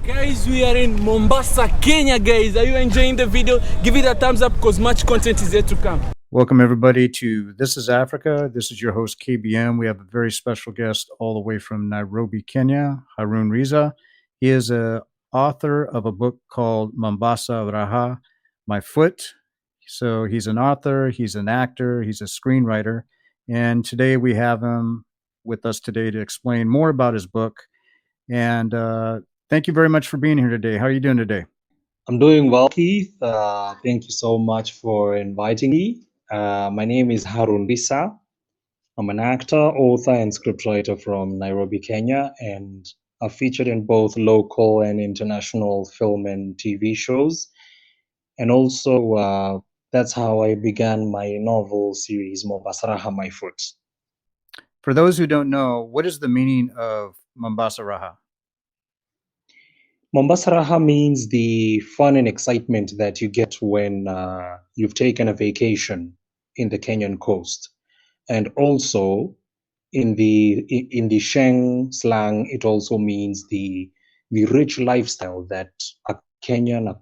Guys, we are in Mombasa, Kenya, guys. Are you enjoying the video? Give it a thumbs up because much content is yet to come. Welcome, everybody, to This is Africa. This is your host, KBM. We have a very special guest all the way from Nairobi, Kenya, Haroun Risa. He is an author of a book called Mombasa Raha, My Foot. So he's an author, he's an actor, he's a screenwriter. And today we have him with us today to explain more about his book. And thank you very much for being here today. How are you doing today? I'm doing well, Keith. Thank you so much for inviting me. My name is Haroun Risa. I'm an actor, author, and scriptwriter from Nairobi, Kenya, and I've featured in both local and international film and TV shows. And also, that's how I began my novel series, Mombasa Raha, My Foot. For those who don't know, what is the meaning of Mombasa Raha? Mombasa Raha means the fun and excitement that you get when you've taken a vacation in the Kenyan Coast. And also, in the Sheng slang, it also means the rich lifestyle that a Kenyan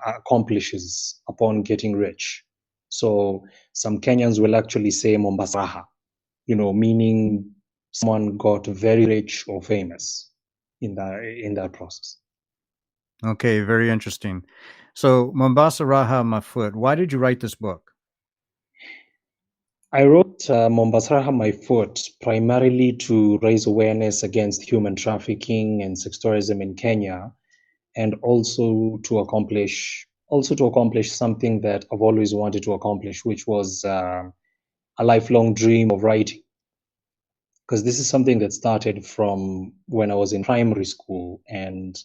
accomplishes upon getting rich. So some Kenyans will actually say Mombasa Raha, meaning someone got very rich or famous in that process. Okay, very interesting. So Mombasa Raha, My Foot. Why did you write this book? I wrote Mombasa Raha, My Foot primarily to raise awareness against human trafficking and sex tourism in Kenya, and also to accomplish something that I've always wanted to accomplish, which was a lifelong dream of writing. Because this is something that started from when I was in primary school, and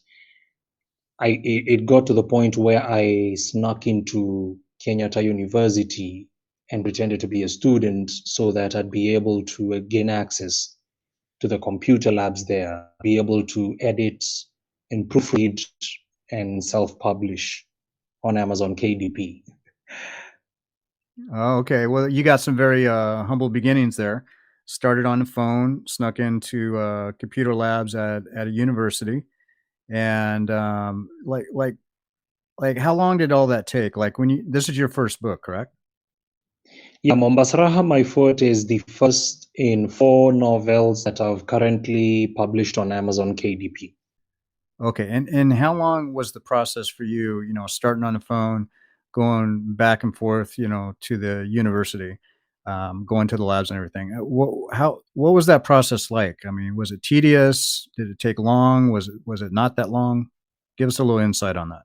it got to the point where I snuck into Kenyatta University and pretended to be a student so that I'd be able to gain access to the computer labs there, be able to edit and proofread and self-publish on Amazon KDP. Oh, okay. Well, you got some very humble beginnings there. Started on the phone, snuck into computer labs at a university. And like how long did all that take? Like this is your first book, correct? Yeah, Mombasa Raha, My Foot is the first in 4 novels that I've currently published on Amazon KDP. Okay, and how long was the process for you? Starting on the phone, going back and forth, to the university, going to the labs and everything. What was that process like? I mean, was it tedious? Did it take long? Was it not that long? Give us a little insight on that.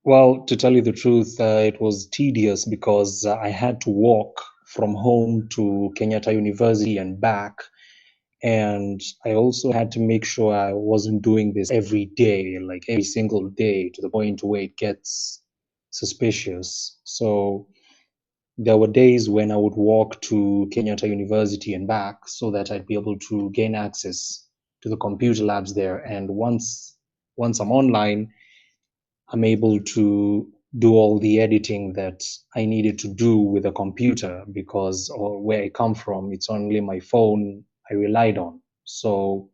Well, to tell you the truth, it was tedious because I had to walk from home to Kenyatta University and back. And I also had to make sure I wasn't doing this every day, like every single day, to the point where it gets suspicious. So there were days when I would walk to Kenyatta University and back so that I'd be able to gain access to the computer labs there. And once I'm online, I'm able to do all the editing that I needed to do with a computer, because where I come from, it's only my phone I relied on. So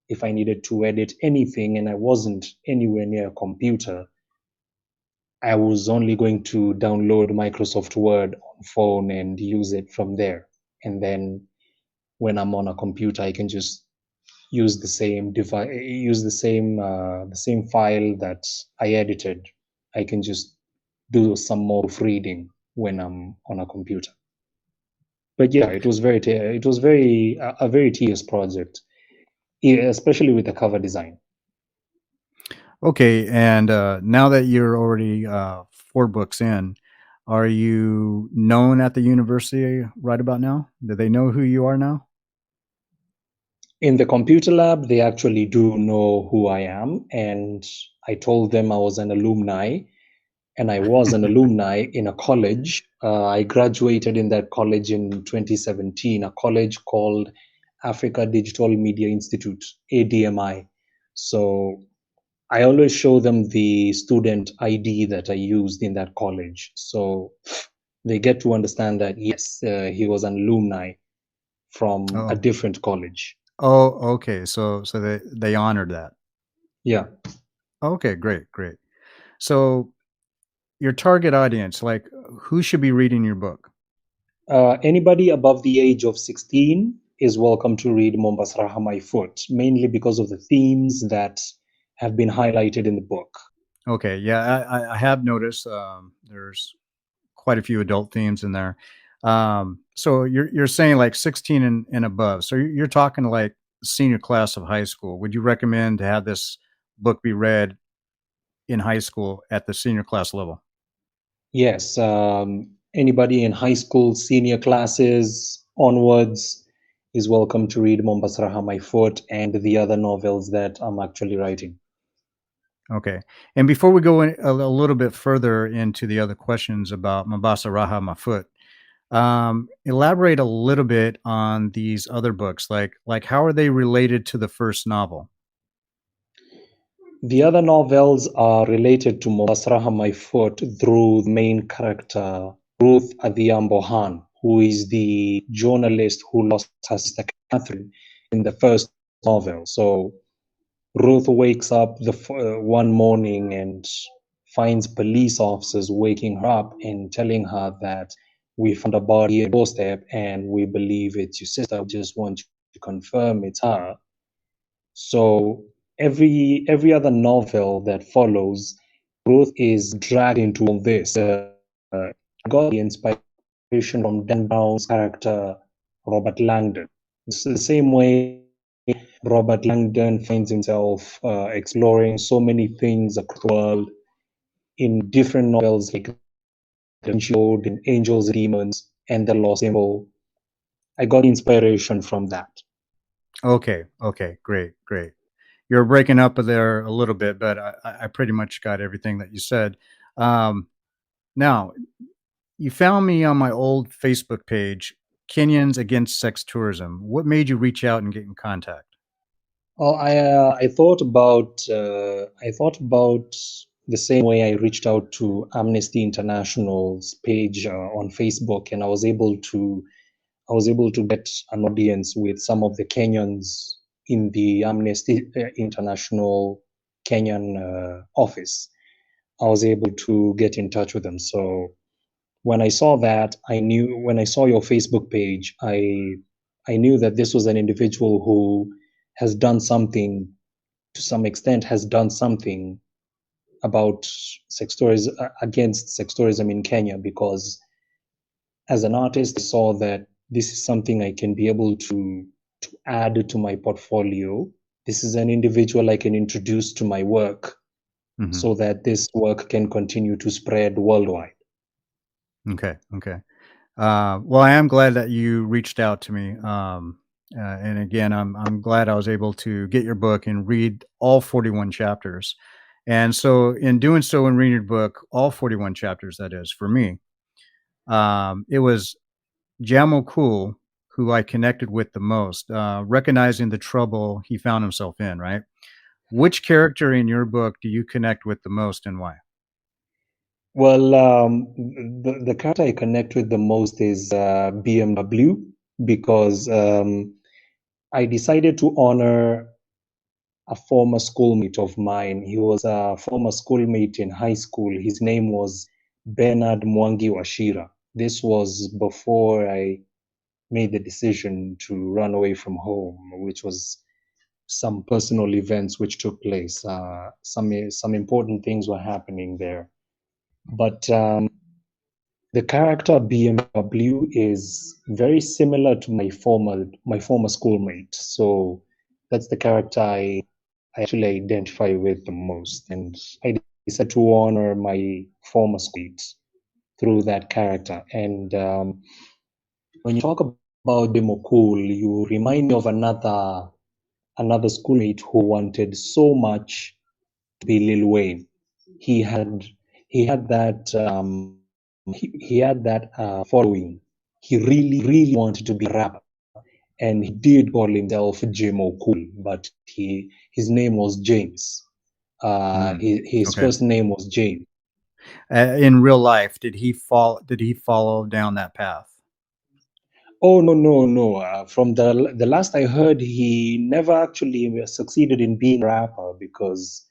if I needed to edit anything and I wasn't anywhere near a computer, I was only going to download Microsoft Word on phone and use it from there. And then when I'm on a computer, I can just use the same device, use the same file that I edited. I can just do some more reading when I'm on a computer. But yeah, it was a very tedious project, especially with the cover design. Okay, and now that you're already 4 books in, are you known at the university right about now? Do they know who you are now? In the computer lab, they actually do know who I am, and I told them I was an alumni, and I was an alumni in a college. I graduated in that college in 2017, a college called Africa Digital Media Institute, ADMI. So I always show them the student ID that I used in that college. So they get to understand that, yes, he was an alumni from a different college. Oh, okay. So they honored that. Yeah. Okay, great, great. So your target audience, like who should be reading your book? Anybody above the age of 16 is welcome to read Mombasa Raha My Foot, mainly because of the themes that have been highlighted in the book. Okay, yeah, I have noticed there's quite a few adult themes in there. So you're saying like 16 and above. So you're talking like senior class of high school. Would you recommend to have this book be read in high school at the senior class level? Yes, anybody in high school, senior classes onwards is welcome to read Mombasa Raha My Foot and the other novels that I'm actually writing. Okay. And before we go in a little bit further into the other questions about Mombasa Raha Mafut, elaborate a little bit on these other books. Like how are they related to the first novel? The other novels are related to Mombasa Raha My Foot through the main character, Ruth Adhiambo-Khan, who is the journalist who lost her sister Catherine in the first novel. So Ruth wakes up one morning and finds police officers waking her up and telling her that we found a body at doorstep and we believe it's your sister. We just want to confirm it's her. So every other novel that follows, Ruth is dragged into all this. Got the inspiration from Dan Brown's character Robert Langdon. It's the same way Robert Langdon finds himself exploring so many things across the world in different novels like Da Vinci Code, in Angels and Demons, and The Lost Symbol. I got inspiration from that. Okay. Okay. Great. Great. You're breaking up there a little bit, but I pretty much got everything that you said. Um, Now, you found me on my old Facebook page, Kenyans Against Sex Tourism. What made you reach out and get in contact? Well, I thought about the same way I reached out to Amnesty International's page on Facebook, and I was able to get an audience with some of the Kenyans in the Amnesty International Kenyan office. I was able to get in touch with them. So when I saw that, I knew when I saw your Facebook page, I knew that this was an individual who has done something to some extent has done something about sex tourism against sex tourism in Kenya because as an artist I saw that this is something I can be able to add to my portfolio. This is an individual I can introduce to my work Mhm. so that this work can continue to spread worldwide. Okay, okay. Well, I am glad that you reached out to me. And again, I'm glad I was able to get your book and read all 41 chapters. And so, in doing so, and reading your book, all 41 chapters, that is for me, it was Jamo Cool who I connected with the most, recognizing the trouble he found himself in. Right? Which character in your book do you connect with the most, and why? Well, the character I connect with the most is BMW because I decided to honor a former schoolmate of mine. He was a former schoolmate in high school. His name was Bernard Mwangi Washira. This was before I made the decision to run away from home, which was some personal events which took place. Some important things were happening there. But the character BMW is very similar to my former schoolmate. So that's the character I actually identify with the most, and I decided to honor my former schoolmate through that character. And when you talk about Demokul, you remind me of another schoolmate who wanted so much to be Lil Wayne. He had he had that he had that following. He really wanted to be a rapper, and he did call himself Jimo Cool, but his name was James. Mm, His okay. first name was James. In real life, did he follow down that path? Oh, no, no, no. From the last I heard, he never actually succeeded in being a rapper because,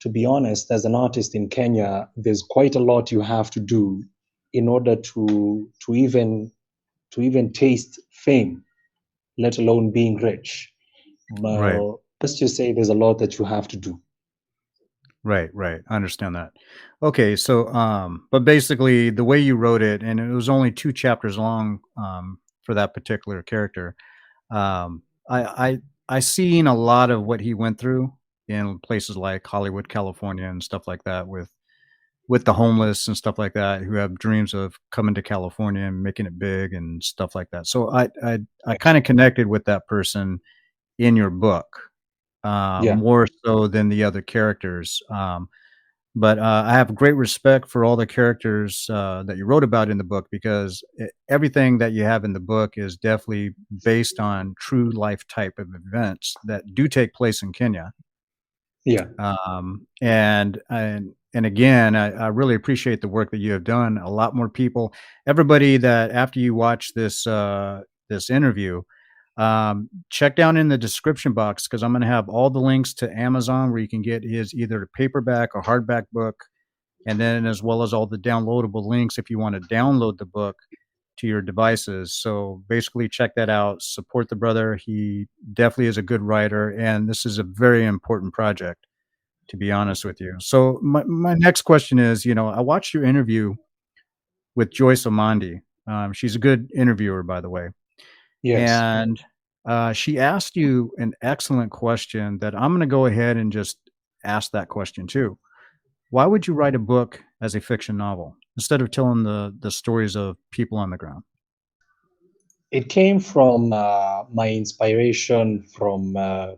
to be honest, as an artist in Kenya, there's quite a lot you have to do in order to even taste fame, let alone being rich. Right. Well, let's just say there's a lot that you have to do. Right, right. I understand that. Okay, so but basically the way you wrote it, and it was only 2 chapters long for that particular character. Um I seen a lot of what he went through in places like Hollywood, California and stuff like that with the homeless and stuff like that who have dreams of coming to California and making it big and stuff like that. So I Yeah. kind of connected with that person in your book Yeah. more so than the other characters. But I have great respect for all the characters that you wrote about in the book because everything that you have in the book is definitely based on true life type of events that do take place in Kenya. Yeah. And again, I really appreciate the work that you have done. A lot more people, everybody that after you watch this interview, check down in the description box because I'm going to have all the links to Amazon where you can get his either paperback or hardback book, and then as well as all the downloadable links if you want to download the book to your devices. So basically, check that out. Support the brother. He definitely is a good writer, and this is a very important project, to be honest with you. So my next question is, I watched your interview with Joyce Omandi. She's a good interviewer, by the way. Yes. And she asked you an excellent question that I'm going to go ahead and just ask that question too. Why would you write a book as a fiction novel instead of telling the stories of people on the ground? It came from my inspiration from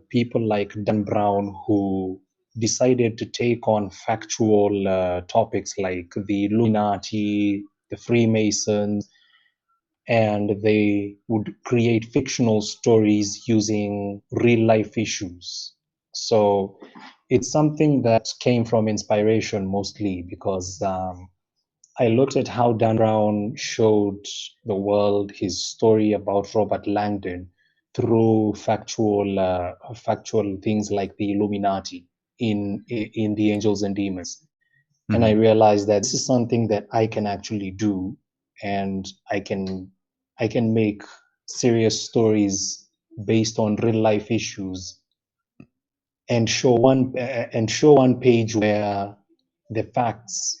people like Dan Brown, who decided to take on factual topics like the Illuminati, the Freemasons, and they would create fictional stories using real life issues. So it's something that came from inspiration mostly because I looked at how Dan Brown showed the world his story about Robert Langdon through factual things like the Illuminati in the Angels and Demons, and I Mhm. realized that this is something that I can actually do, and I can make serious stories based on real life issues and show one page where the facts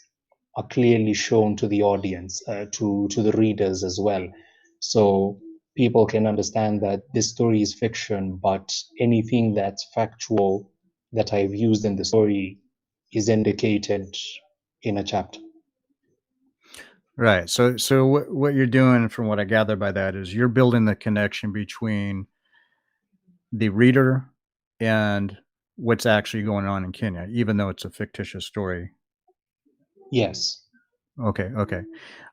are clearly shown to the audience, to the readers as well, so people can understand that this story is fiction, but anything that's factual that I've used in the story is indicated in a chapter. Right. So what you're doing, from what I gather by that, is you're building the connection between the reader and what's actually going on in Kenya, even though it's a fictitious story. Yes. Okay, okay.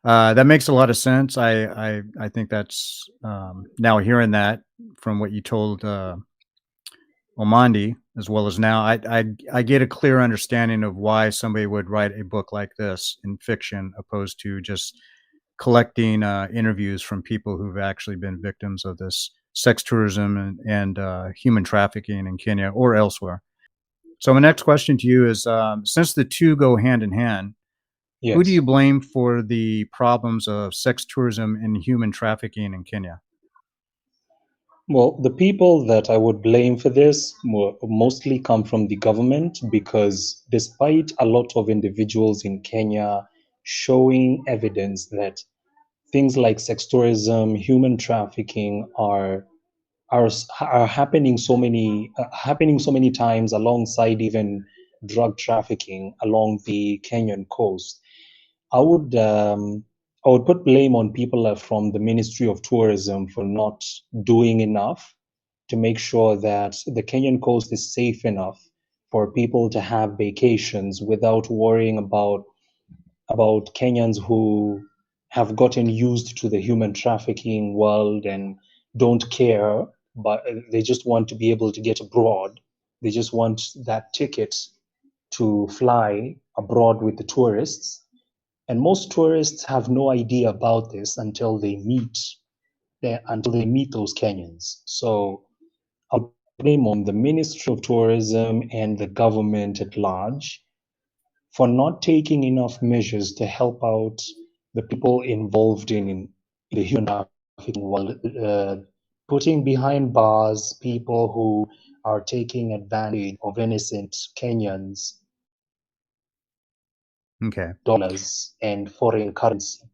That makes a lot of sense. I think that's now hearing that from what you told Omandi, as well as now, I get a clear understanding of why somebody would write a book like this in fiction, opposed to just collecting interviews from people who've actually been victims of this sex tourism and human trafficking in Kenya or elsewhere. So my next question to you is, since the two go hand in hand, who do you Yes. blame for the problems of sex tourism and human trafficking in Kenya? Well, the people that I would blame for this mostly come from the government because despite a lot of individuals in Kenya showing evidence that things like sex tourism, human trafficking are happening so many times alongside even drug trafficking along the Kenyan coast. I would um, I would put blame on people from the Ministry of Tourism for not doing enough to make sure that the Kenyan coast is safe enough for people to have vacations without worrying about Kenyans who have gotten used to the human trafficking world and don't care, but they just want to be able to get abroad. They just want that ticket to fly abroad with the tourists. And most tourists have no idea about this until they meet until they meet those Kenyans. So I'll blame on the Ministry of Tourism and the government at large for not taking enough measures to help out the people involved in the human trafficking, while putting behind bars people who are taking advantage of innocent Kenyans, Okay. dollars and foreign currency,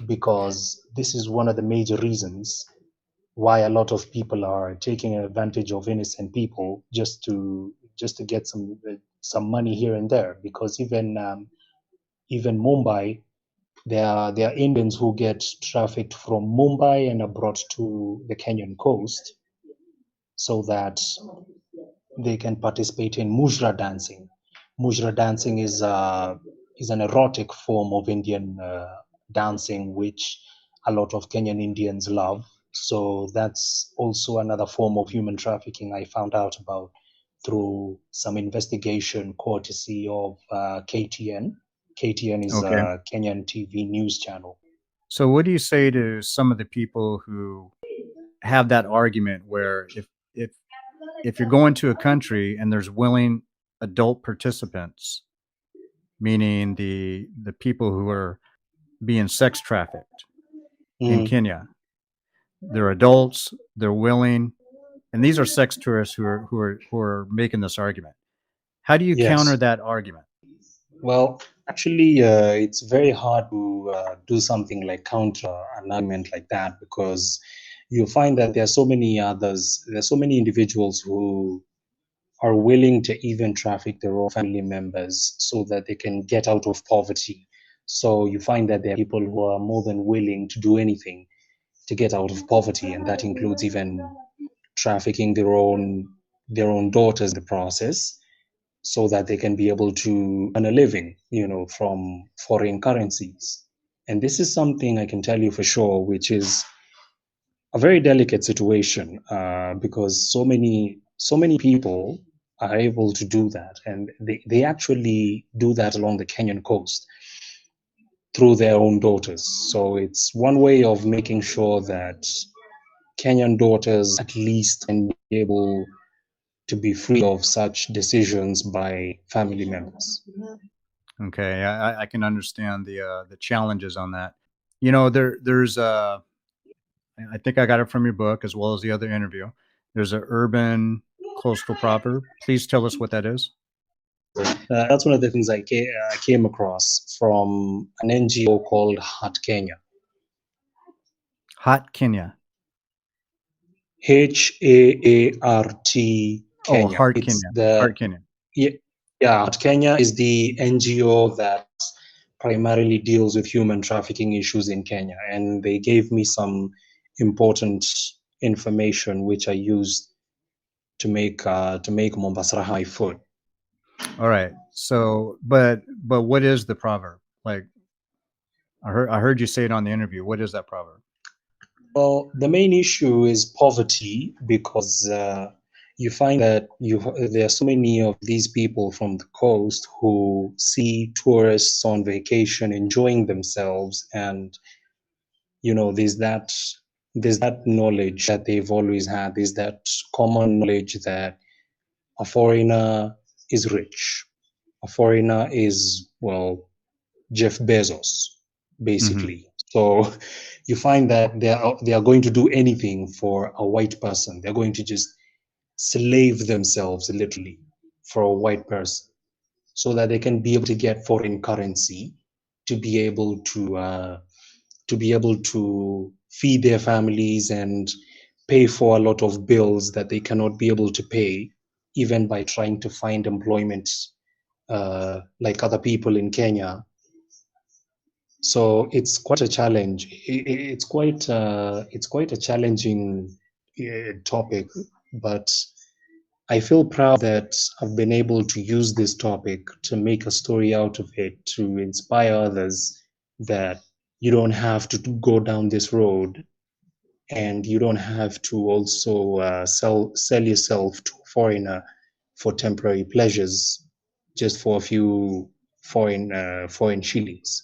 because this is one of the major reasons why a lot of people are taking advantage of innocent people just to get some money here and there. Because even Mumbai, there are Indians who get trafficked from Mumbai and are brought to the Kenyan coast so that they can participate in mujra dancing. Mujra dancing is an erotic form of Indian dancing, which a lot of Kenyan Indians love. So that's also another form of human trafficking I found out about through some investigation courtesy of KTN. KTN is Okay. a Kenyan TV news channel. So what do you say to some of the people who have that argument where if you're going to a country and there's willing adult participants, meaning the people who are being sex trafficked in Mm, Kenya, they're adults, they're willing, and these are sex tourists who are making this argument. How do you counter yes. that argument? Well, actually, it's very hard to do something like counter an argument like that, because you find that there are so many individuals who are willing to even traffic their own family members so that they can get out of poverty. So you find that there are people who are more than willing to do anything to get out of poverty, and that includes even trafficking their own daughters in the process, so that they can be able to earn a living, from foreign currencies. And this is something I can tell you for sure, which is a very delicate situation, because so many people are able to do that, and they actually do that along the Kenyan coast through their own daughters. So it's one way of making sure that Kenyan daughters at least can be able to be free of such decisions by family members. Okay, I can understand the challenges on that. You know, there's I think I got it from your book as well as the other interview. There's an urban coastal proverb. Please tell us what that is. That's one of the things I came across from an NGO called Heart Kenya. Hot Kenya. HAART Oh, Kenya. Heart It's Kenya. the Heart Kenya. yeah, yeah, Heart Kenya is the NGO that primarily deals with human trafficking issues in Kenya, and they gave me some important information which I used to make Mombasa Raha my food. All right. So, but what is the proverb? Like I heard you say it on the interview. What is that proverb? Well, the main issue is poverty, because you find that there are so many of these people from the coast who see tourists on vacation enjoying themselves, and there's that knowledge that they've always had. There's that common knowledge that a foreigner is rich. A foreigner is, well, Jeff Bezos, Mm-hmm. basically. So you find that they are going to do anything for a white person. They're going to just slave themselves literally for a white person, so that they can be able to get foreign currency to be able to feed their families and pay for a lot of bills that they cannot be able to pay, even by trying to find employment, like other people in Kenya. So it's quite a challenge. It's quite a challenging topic, but I feel proud that I've been able to use this topic to make a story out of it, to inspire others that you don't have to go down this road, and you don't have to also sell yourself to a foreigner for temporary pleasures, just for a few foreign shillings.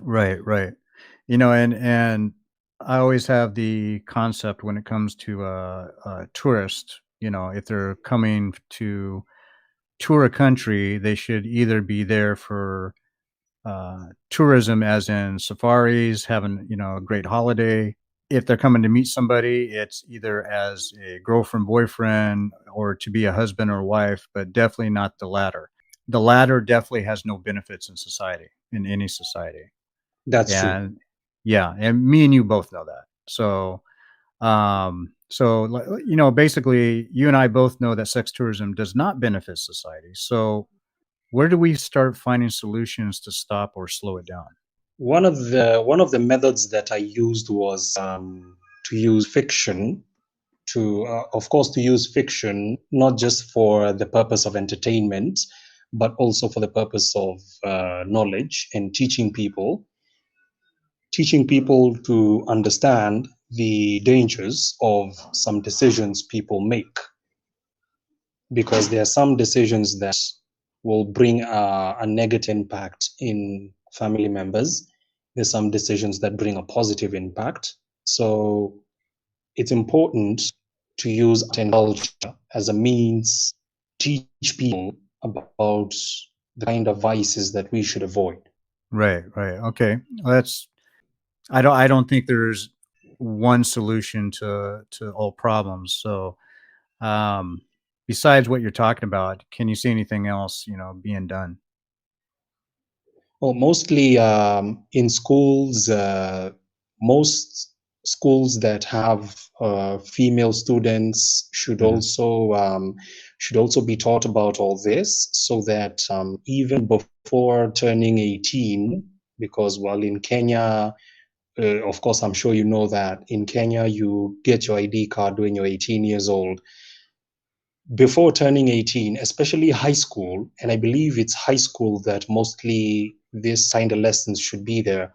Right, right. You know, and I always have the concept when it comes to tourists. If they're coming to tour a country, they should either be there for tourism, as in safaris, having a great holiday. If they're coming to meet somebody, it's either as a girlfriend, boyfriend, or to be a husband or wife, but definitely not the latter. The latter definitely has no benefits in society, in any society. That's true. And yeah, and me and you both know that. Basically, you and I both know that sex tourism does not benefit society. So where do we start finding solutions to stop or slow it down? One of the methods that I used was to use fiction, of course, to use fiction not just for the purpose of entertainment, but also for the purpose of knowledge and teaching people to understand the dangers of some decisions people make, because there are some decisions that will bring a negative impact in family members. There's some decisions that bring a positive impact. So it's important to use art and culture as a means to teach people about the kind of vices that we should avoid. Right. Okay. Well, I don't think there's one solution to all problems. So, besides what you're talking about, can you see anything else, being done? Well, mostly in schools, most schools that have female students should Mhm. also be taught about all this, so that even before turning 18, because while in Kenya, of course, I'm sure you know that in Kenya you get your ID card when you're 18 years old. Before turning 18, especially high school, and I believe it's high school that mostly this kind of lessons should be there.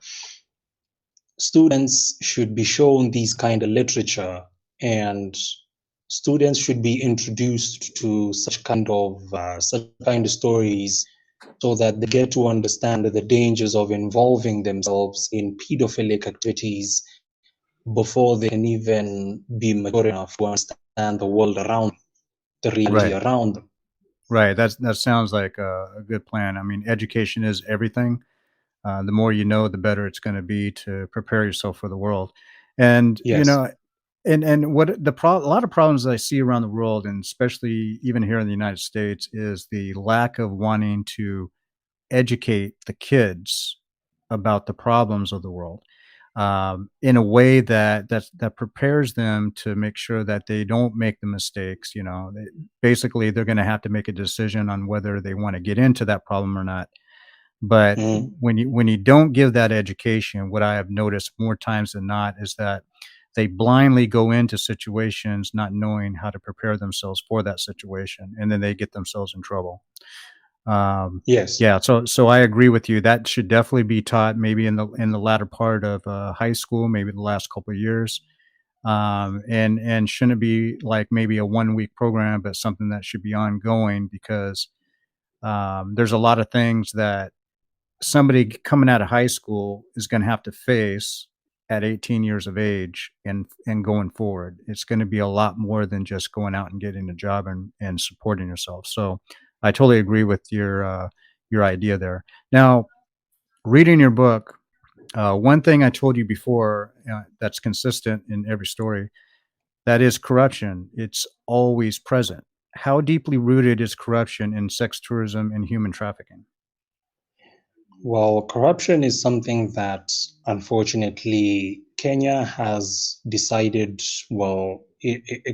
Students should be shown these kind of literature, and students should be introduced to such kind of stories, so that they get to understand the dangers of involving themselves in pedophilic activities before they can even be mature enough to understand the world around them, the reality Right. around them. Right. That sounds like a good plan. I mean, education is everything. The more you know, the better it's going to be to prepare yourself for the world. And Yes. and a lot of problems that I see around the world, and especially even here in the United States, is the lack of wanting to educate the kids about the problems of the world, in a way that prepares them to make sure that they don't make the mistakes. Basically, they're going to have to make a decision on whether they want to get into that problem or not. But Mhm. when you don't give that education, what I have noticed more times than not is that they blindly go into situations not knowing how to prepare themselves for that situation, and then they get themselves in trouble. Yes. Yeah, so I agree with you. That should definitely be taught maybe in the latter part of high school, maybe the last couple of years, and shouldn't be like maybe a 1 week program, but something that should be ongoing, because there's a lot of things that somebody coming out of high school is going to have to face at 18 years of age, and going forward. It's going to be a lot more than just going out and getting a job and supporting yourself. So I totally agree with your idea there. Now, reading your book, one thing I told you before, that's consistent in every story, that is corruption. It's always present. How deeply rooted is corruption in sex tourism and human trafficking? Well, corruption is something that unfortunately Kenya has decided,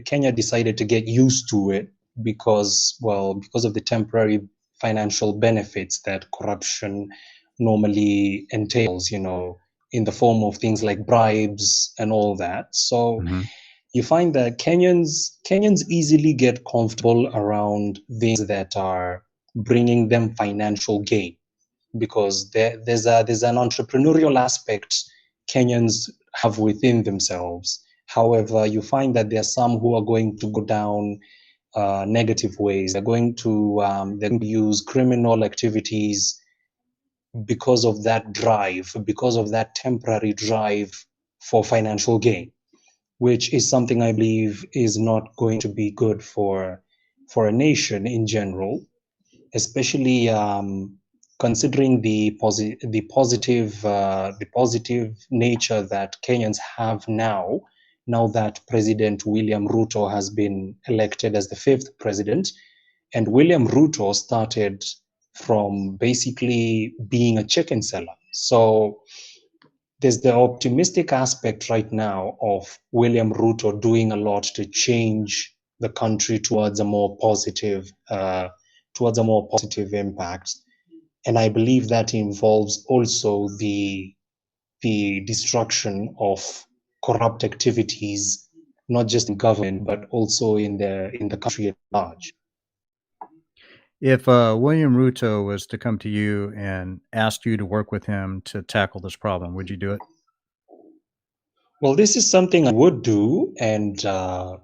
Kenya decided to get used to it because of the temporary financial benefits that corruption normally entails, in the form of things like bribes and all that. So Mhm. you find that Kenyans easily get comfortable around things that are bringing them financial gain, because there's an entrepreneurial aspect Kenyans have within themselves. However, you find that there are some who are going to go down negative ways. They're going to use criminal activities because of that drive, because of that temporary drive for financial gain, which is something I believe is not going to be good for a nation in general, especially considering the positive nature that Kenyans have now that President William Ruto has been elected as the fifth president. And William Ruto started from basically being a chicken seller. So there's the optimistic aspect right now of William Ruto doing a lot to change the country towards a more positive impact. And I believe that involves also the destruction of corrupt activities, not just in government, but also in the country at large. If William Ruto was to come to you and ask you to work with him to tackle this problem, would you do it? Well, this is something I would do, and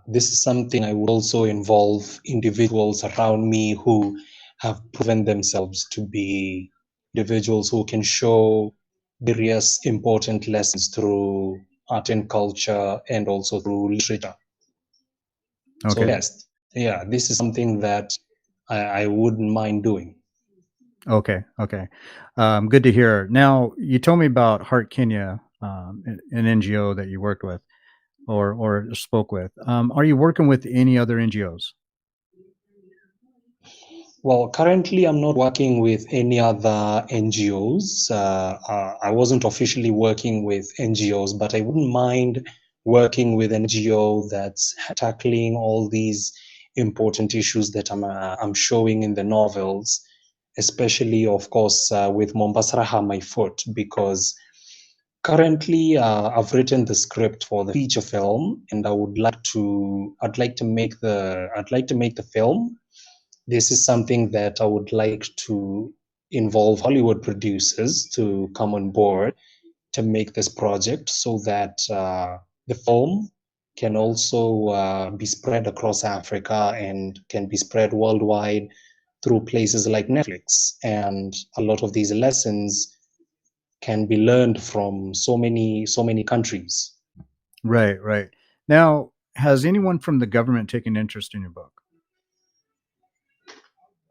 this is something I would also involve individuals around me who have proven themselves to be individuals who can show various important lessons through art and culture and also through literature. So Okay. yes, yeah, this is something that I wouldn't mind doing. Okay. Good to hear. Now, you told me about Heart Kenya, an NGO that you worked with or spoke with. Are you working with any other NGOs? Well, currently I'm not working with any other NGOs. I wasn't officially working with NGOs, but I wouldn't mind working with an NGO that's tackling all these important issues that I'm showing in the novels, especially, of course, with Mombasa Raha, my foot, because currently I've written the script for the feature film, and I'd like to make the film. This is something that I would like to involve Hollywood producers to come on board to make this project so that the film can also be spread across Africa and can be spread worldwide through places like Netflix. And a lot of these lessons can be learned from so many countries. Right. Now, has anyone from the government taken interest in your book?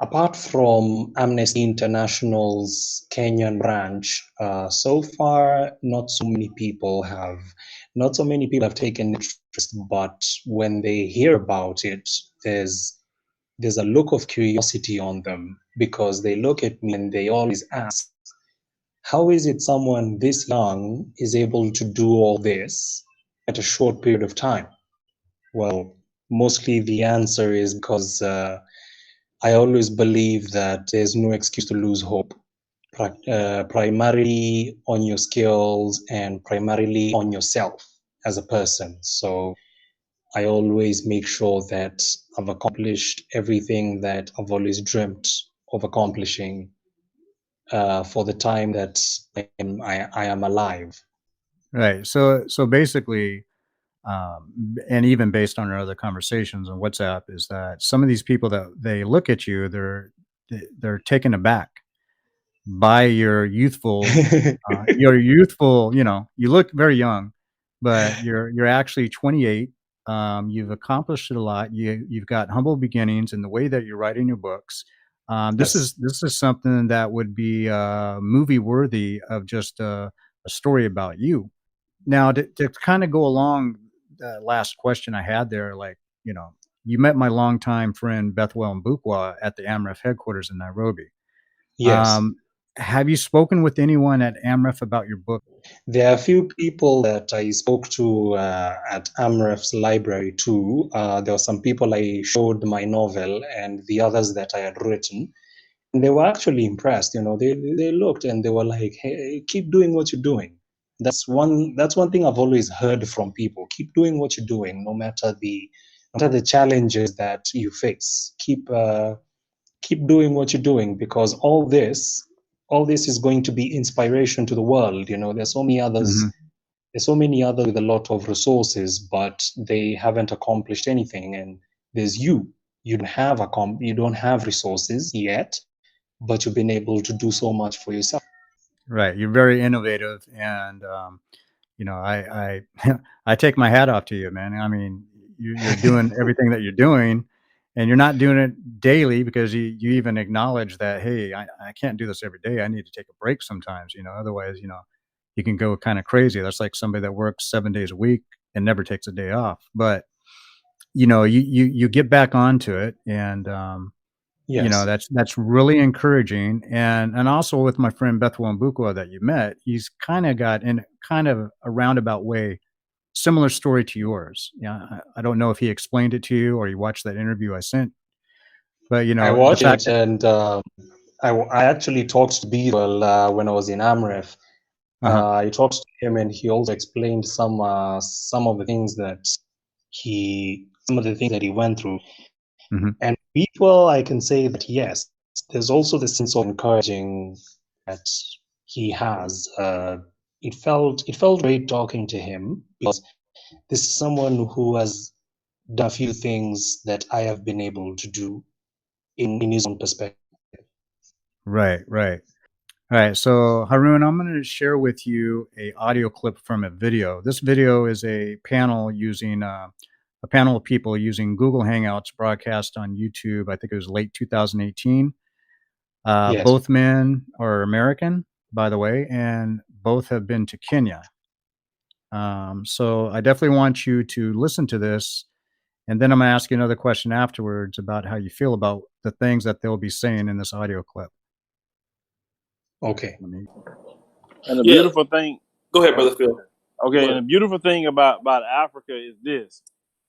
Apart from Amnesty International's Kenyan branch, so far not so many people have taken interest. But when they hear about it, there's a look of curiosity on them, because they look at me and they always ask, how is it someone this young is able to do all this at a short period of time? Well, mostly the answer is because I always believe that there's no excuse to lose hope, primarily on your skills and primarily on yourself as a person. So I always make sure that I've accomplished everything that I've always dreamt of accomplishing for the time that I am alive. Right. So basically, and even based on our other conversations on WhatsApp, is that some of these people that they look at you, they're taken aback by your youthful, you look very young, but you're actually 28. You've accomplished a lot. You've got humble beginnings in the way that you're writing your books. This Yes. is something that would be movie worthy of just a story about you. Now, to kind of go along the last question I had there, like, you met my longtime friend Bethwell Mbukwa at the AMREF headquarters in Nairobi. Yes. Have you spoken with anyone at AMREF about your book? There are a few people that I spoke to at AMREF's library too. There were some people I showed my novel and the others that I had written, and they were actually impressed. They looked and they were like, "Hey, keep doing what you're doing." That's one thing I've always heard from people. Keep doing what you're doing, no matter the challenges that you face. Keep doing what you're doing, because all this is going to be inspiration to the world. There's so many others. Mhm. There's so many others with a lot of resources, but they haven't accomplished anything. And there's you. You don't have resources yet, but you've been able to do so much for yourself. Right. You're very innovative, and I I take my hat off to you, man. I mean, you're doing everything that you're doing, and you're not doing it daily because you even acknowledge that, hey, I can't do this every day. I need to take a break sometimes. Otherwise, you can go kind of crazy. That's like somebody that works 7 days a week and never takes a day off. But you get back onto it, and Yes. that's really encouraging. And also with my friend Bethwell Mbukwa that you met, he's kind of got in kind of a roundabout way similar story to yours. Yeah, I don't know if he explained it to you or you watched that interview I sent, but I the watched fact it, that and I actually talked to Beetle when I was in Amref. uh-huh. I talked to him, and he also explained some of the things that he went through. Hmm. And Beetle, I can say that yes, there's also the sense of encouraging that he has. It felt great talking to him because this is someone who has done a few things that I have been able to do in his own perspective. Right, right. All right, so Haroun, I'm going to share with you a audio clip from a video. This video is a panel using a panel of people using Google Hangouts broadcast on YouTube. I think it was late 2018. Yes. Both men are American, by the way, and both have been to Kenya. So I definitely want you to listen to this, and then I'm going to ask you another question afterwards about how you feel about the things that they'll be saying in this audio clip. Okay. Let me- And the Yeah, beautiful thing, go ahead, brother Phil. okay, Go and ahead. the beautiful thing about Africa is this: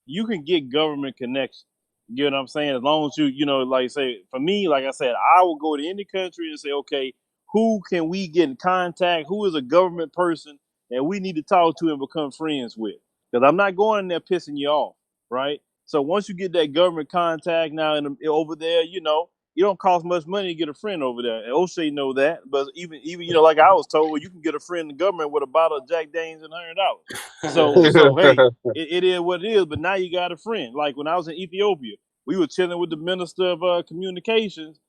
you can get government connection. You know what I'm saying? As long as like say, for me, like I said, I will go to any country and say, okay, who can we get in contact? Who is a government person that we need to talk to and become friends with? Because I'm not going in there pissing you off, right? So once you get that government contact now over there, it don't cost much money to get a friend over there. And O'Shea know that, but even like I was told, well, you can get a friend in the government with a bottle of Jack Daniels and $100. So hey, it is what it is. But now you got a friend. Like when I was in Ethiopia, we were chilling with the minister of communications,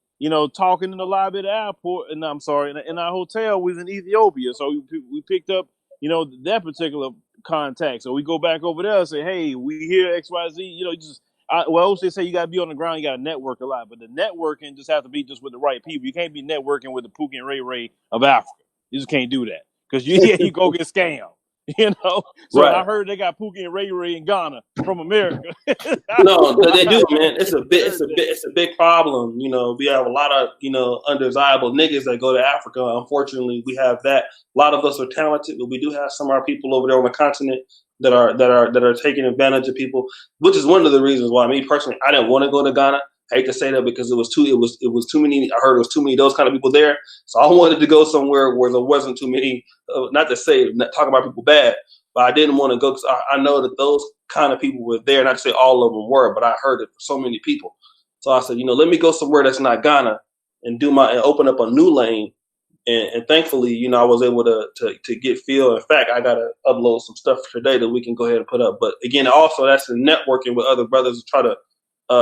talking in the lobby of the airport. And I'm sorry, in our hotel we was in Ethiopia, so we picked up, that particular contact. So we go back over there and say, hey, we here X Y Z. Well, they say you got to be on the ground, you got to network a lot, but the networking just have to be just with the right people. You can't be networking with the Pookie and Ray Ray of Africa. You just can't do that because you go get scammed. So and I Right. heard they got Pookie and Ray Ray in Ghana from America. No, they do, man. It's a bit. I It's heard a that. bit. It's a big problem. We have a lot of undesirable niggas that go to Africa. Unfortunately, we have that. A lot of us are talented, but we do have some of our people over there on the continent that are taking advantage of people. Which is one of the reasons why me personally, I didn't want to go to Ghana. I hate to say that because it was too many. I heard it was too many of those kind of people there. So I wanted to go somewhere where there wasn't too many. Not to say talk about people bad, but I didn't want to go because I know that those kind of people were there. Not to say all of them were, but I heard it for so many people. So I said, let me go somewhere that's not Ghana and open up a new lane. And thankfully, I was able to get Phil. In fact, I got to upload some stuff today that we can go ahead and put up. But again, also that's the networking with other brothers to try to.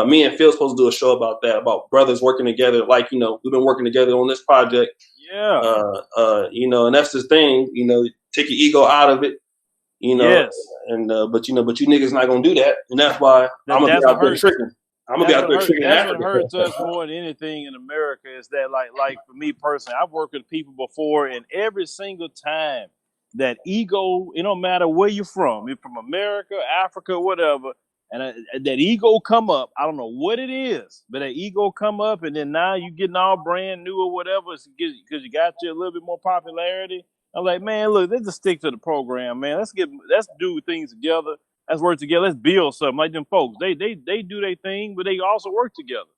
Me and Phil's supposed to do a show about that, about brothers working together. Like, we've been working together on this project. Yeah. And that's the thing. Take your ego out of it. Yes. And but you niggas not gonna do that, and that's why I'm gonna be That's what out there hurts. tricking. I'm gonna be out there tricking That's what Africa. hurts us more than anything in America is that like for me personally, I've worked with people before, and every single time that ego, it don't matter where you're from, if from America, Africa, whatever, and that ego come up. I don't know what it is, but that ego come up, and then now you getting all brand new or whatever because you got you a little bit more popularity. I'm like, man, look, let's just stick to the program, man. Let's do things together. Let's work together. Let's build something like them folks. They do their thing, but they also work together.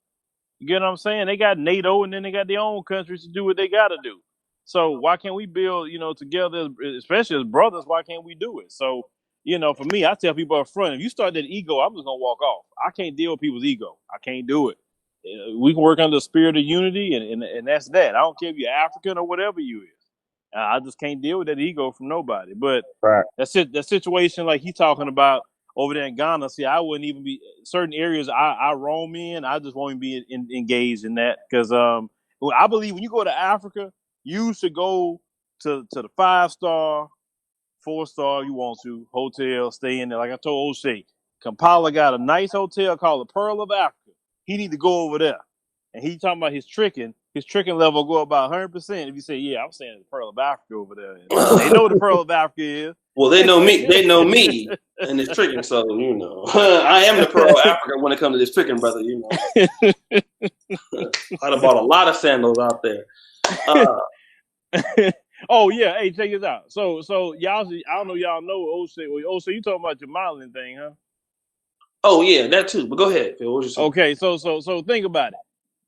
You get what I'm saying? They got NATO, and then they got their own countries to do what they got to do. So why can't we build, together, especially as brothers? Why can't we do it? So, for me, I tell people up front, if you start that ego, I'm just gonna walk off. I can't deal with people's ego. I can't do it. We can work under the spirit of unity, and that's that. I don't care if you're African or whatever you is. I just can't deal with that ego from nobody. But Right. that's it. That situation like he talking about over there in Ghana. See, I wouldn't even be certain areas I roam in. I just won't be engaged in that because I believe when you go to Africa, you should go to the 5-star 4-star you want to, hotel, stay in there. Like I told O'Shea, Kampala got a nice hotel called the Pearl of Africa. He need to go over there. And he talking about his tricking level go about 100% if you say, yeah, I'm saying the Pearl of Africa over there. They know what the Pearl of Africa is. Well, they know me. They know me and this tricking. So I am the Pearl of Africa when it comes to this tricking, brother. I done bought a lot of sandals out there. Oh yeah, hey, check this out. So y'all, I don't know, y'all know O'Shea. O'Shea, you talking about your modeling thing, huh? Oh yeah, that too. But go ahead, Phil. What you saying? Okay, so think about it.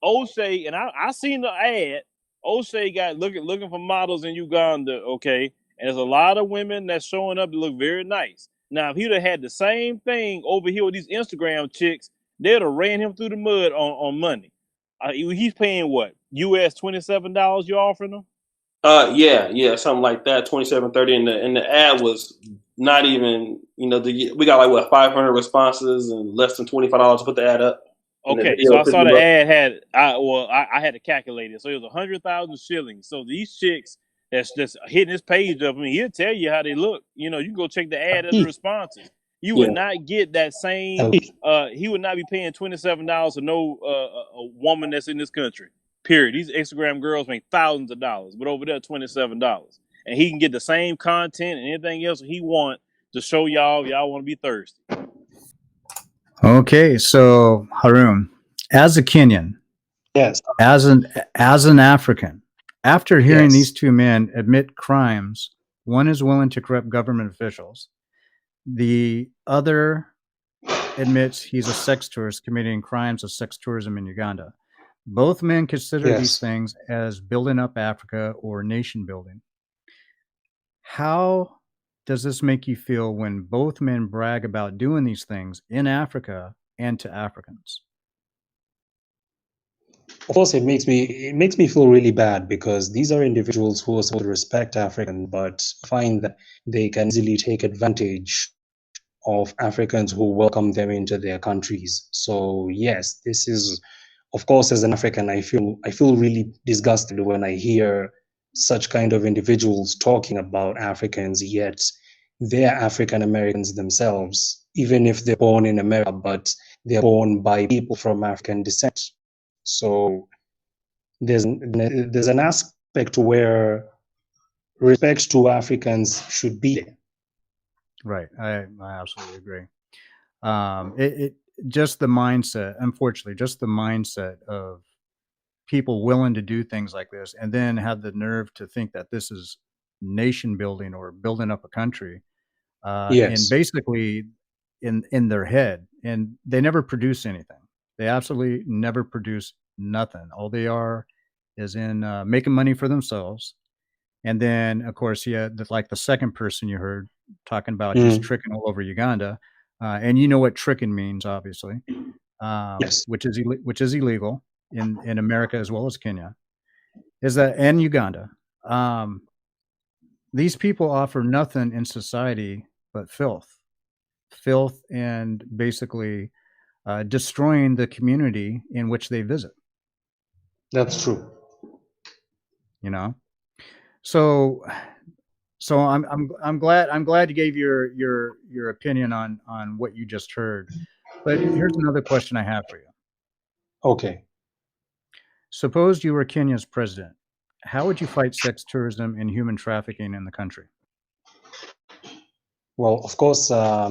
O'Shea, and I seen the ad. O'Shea got looking for models in Uganda. Okay, and there's a lot of women that's showing up to look very nice. Now, if he'd have had the same thing over here with these Instagram chicks, they'd have ran him through the mud on money. He's paying what? US $27 you offering him? Yeah, something like that. 27.30, and the ad was not even. We got like what 500 responses and less than $25 to put the ad up. Okay, so I saw the ad had I had to calculate it. So it was 100,000 shillings. So these chicks that's just hitting this page up, I mean, he'll tell you how they look. You can go check the ad and the responses. You would not get that same. He would not be paying $27 to no a woman that's in this country. Period. These Instagram girls make thousands of dollars, but over there $27, and he can get the same content and anything else he want to show y'all want to be thirsty. Okay, so Haroun, as a Kenyan, Yes. as an African, after hearing these two men admit crimes, one is willing to corrupt government officials, the other admits he's a sex tourist committing crimes of sex tourism in Uganda. Both men consider these things as building up Africa or nation building. How does this make you feel when both men brag about doing these things in Africa and to Africans? Of course, it makes me feel really bad because these are individuals who are supposed to respect Africans, but find that they can easily take advantage of Africans who welcome them into their countries. So yes, this is, of course, as an African, I feel really disgusted when I hear such kind of individuals talking about Africans, yet they're African Americans themselves, even if they're born in America, but they're born by people from African descent. So there's an aspect where respect to Africans should be there. Right, I absolutely agree. It just the mindset, unfortunately, just the mindset of people willing to do things like this and then have the nerve to think that this is nation building or building up a country, and basically in their head, and they never produce anything. They absolutely never produce nothing. All they are is in making money for themselves. And then, of course, like the second person you heard talking about he's tricking all over Uganda, and you know what tricking means, obviously, which is illegal in America as well as Kenya, and Uganda. These people offer nothing in society but filth, and basically destroying the community in which they visit. That's true. So I'm glad you gave your opinion on what you just heard. But here's another question I have for you. Okay. Suppose you were Kenya's president. How would you fight sex tourism and human trafficking in the country? Well, of course, I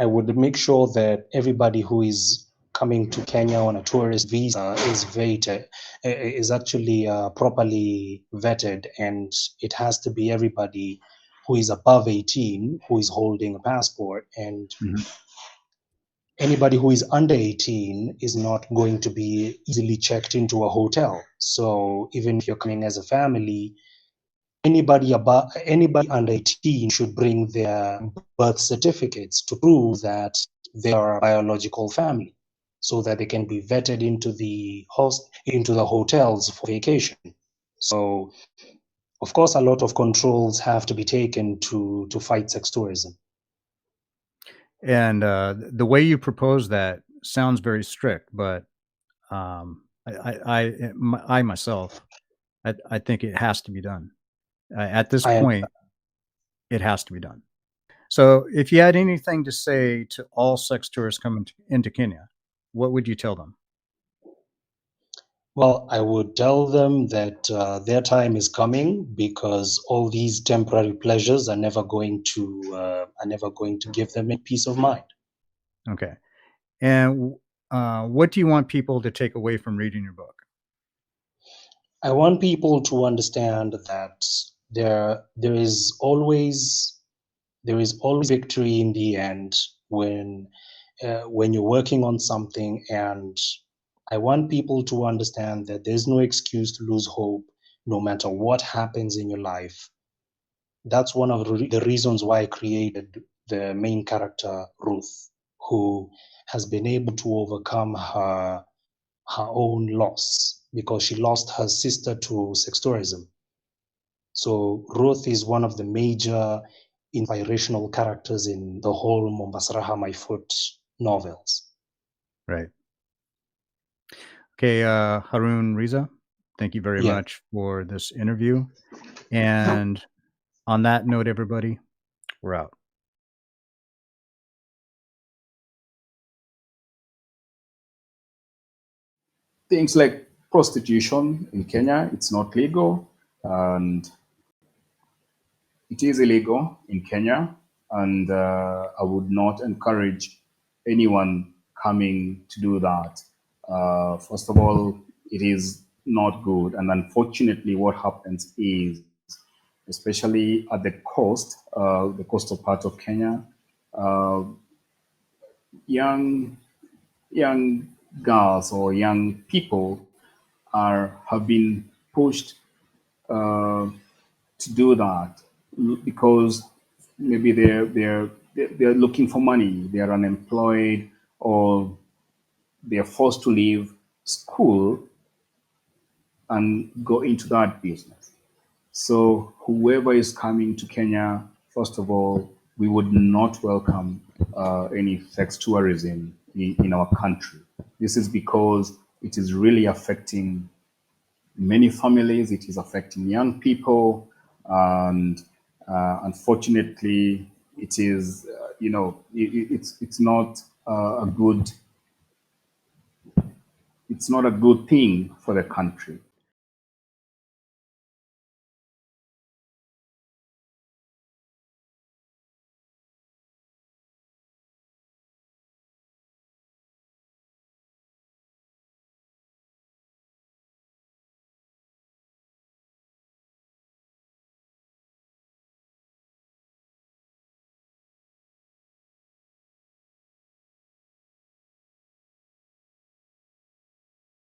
would make sure that everybody who is coming to Kenya on a tourist visa is actually properly vetted, and it has to be everybody who is above 18 who is holding a passport, and anybody who is under 18 is not going to be easily checked into a hotel. So even if you're coming as a family, anybody under 18 should bring their birth certificates to prove that they are a biological family, so that they can be vetted into the hotels for vacation. So, of course, a lot of controls have to be taken to fight sex tourism. And the way you propose that sounds very strict, but I myself, I think it has to be done. At this point, it has to be done. So if you had anything to say to all sex tourists coming into Kenya, what would you tell them? Well, I would tell them that their time is coming, because all these temporary pleasures are never going to give them a peace of mind. Okay. And what do you want people to take away from reading your book? I want people to understand that there is always victory in the end when you're working on something. And I want people to understand that there's no excuse to lose hope, no matter what happens in your life. That's one of the reasons why I created the main character, Ruth, who has been able to overcome her own loss, because she lost her sister to sex tourism. So Ruth is one of the major inspirational characters in the whole Mombasa Raha, My Foot novels. Right. Okay, Haroun Risa, thank you very Yeah. much for this interview. And on that note, everybody, we're out. Things like prostitution in Kenya, it's not legal, and it is illegal in Kenya, and I would not encourage anyone coming to do that. First of all, it is not good, and unfortunately, what happens is, especially at the coastal part of Kenya, young girls or young people have been pushed to do that because maybe they're looking for money, they're unemployed, or they're forced to leave school and go into that business. So whoever is coming to Kenya, first of all, we would not welcome any sex tourism in our country. This is because it is really affecting many families. It is affecting young people, and unfortunately, it is it's not a good thing for the country.